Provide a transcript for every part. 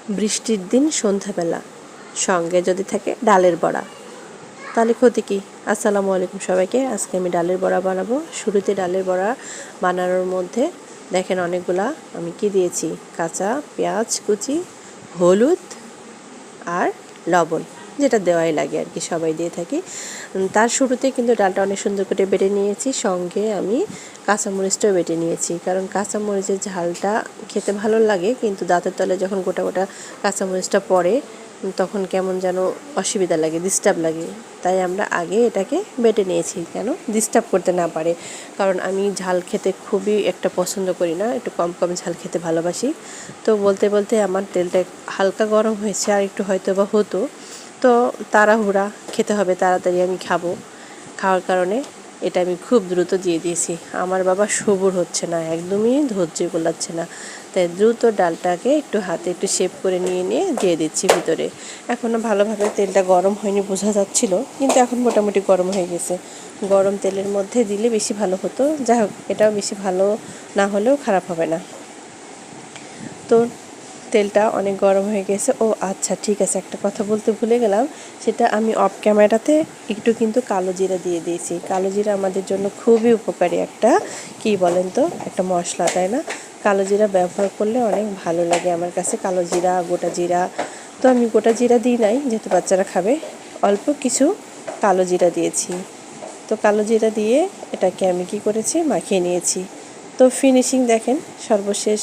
বৃষ্টির দিন সন্ধ্যাবেলা সঙ্গে যদি থাকে ডালের বড়া, তাহলে ক্ষতি কী? আসসালামু আলাইকুম সবাইকে। আজকে আমি ডালের বড়া বানাবো। শুরুতে ডালের বড়া বানানোর মধ্যে দেখেন অনেকগুলা আমি কি দিয়েছি, কাঁচা পেঁয়াজ কুচি, হলুদ আর লবণ, যেটা দেওয়াই লাগে আর কি, সবাই দিয়ে থাকি। তার শুরুতে কিন্তু ডালটা অনেক সুন্দর করে বেটে নিয়েছি, সঙ্গে আমি কাঁচামরিচটাও বেটে নিয়েছি, কারণ কাঁচামরিচের ঝালটা খেতে ভালো লাগে, কিন্তু দাঁতের তলে যখন গোটা গোটা কাঁচামরিচটা পড়ে তখন কেমন যেন অসুবিধা লাগে, ডিস্টার্ব লাগে। তাই আমরা আগে এটাকে বেটে নিয়েছি, কেন ডিস্টার্ব করতে না পারে, কারণ আমি ঝাল খেতে খুবই একটা পছন্দ করি না, একটু কম কম ঝাল খেতে ভালোবাসি। তো বলতে বলতে আমার তেলটা হালকা গরম হয়েছে, আর একটু হয়তো বা হতো, তো তাড়াহুড়া খেতে হবে, তাড়াতাড়ি আমি খাওয়ার কারণে এটা আমি খুব দ্রুত দিয়ে দিয়েছি। আমার বাবা সবুর হচ্ছে না, একদমই ধৈর্য গোলাচ্ছে না, তাই দ্রুত ডালটাকে একটু হাতে একটু শেপ করে নিয়ে দিয়ে দিচ্ছি ভিতরে। এখনও ভালোভাবে তেলটা গরম হয়নি বোঝা যাচ্ছিল, কিন্তু এখন মোটামুটি গরম হয়ে গেছে। গরম তেলের মধ্যে দিলে বেশি ভালো হতো, যাই হোক এটাও বেশি ভালো না হলেও খারাপ হবে না। তো তেলটা অনেক গরম হয়ে গেছে। ও আচ্ছা, ঠিক আছে, একটা কথা বলতে ভুলে গেলাম, সেটা আমি অফ ক্যামেরাতে একটু কিন্তু কালো জিরা দিয়ে দিয়েছি। কালো জিরা আমাদের জন্য খুবই উপকারী একটা, কি বলেন তো, একটা মশলা, তাই না? কালো জিরা ব্যবহার করলে অনেক ভালো লাগে আমার কাছে, কালো জিরা, গোটা জিরা। তো আমি গোটা জিরা দিই নাই, যেহেতু বাচ্চারা খাবে, অল্প কিছু কালো জিরা দিয়েছি। তো কালো জিরা দিয়ে এটাকে আমি কি করেছি, মাখিয়ে নিয়েছি। তো ফিনিশিং দেখেন, সর্বশেষ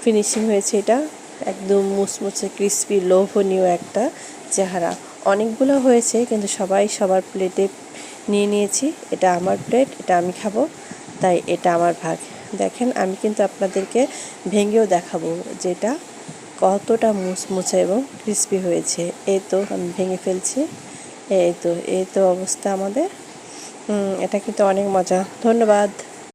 ফিনিশিং হয়েছে এটা, একদম মুচমুচে ক্রিস্পি লোভনীয় একটা চেহারা। অনেকগুলো হয়েছে, কিন্তু সবাই সবার প্লেটে নিয়ে নিয়েছি। এটা আমার প্লেট, এটা আমি খাবো, তাই এটা আমার ভাগ। দেখেন আমি কিন্তু আপনাদেরকে ভেঙেও দেখাবো যেটা কতটা মুচমুচে এবং ক্রিস্পি হয়েছে। এই তো আমি ভেঙে ফেলছি, এই তো অবস্থা আমাদের। এটা কিন্তু অনেক মজা। ধন্যবাদ।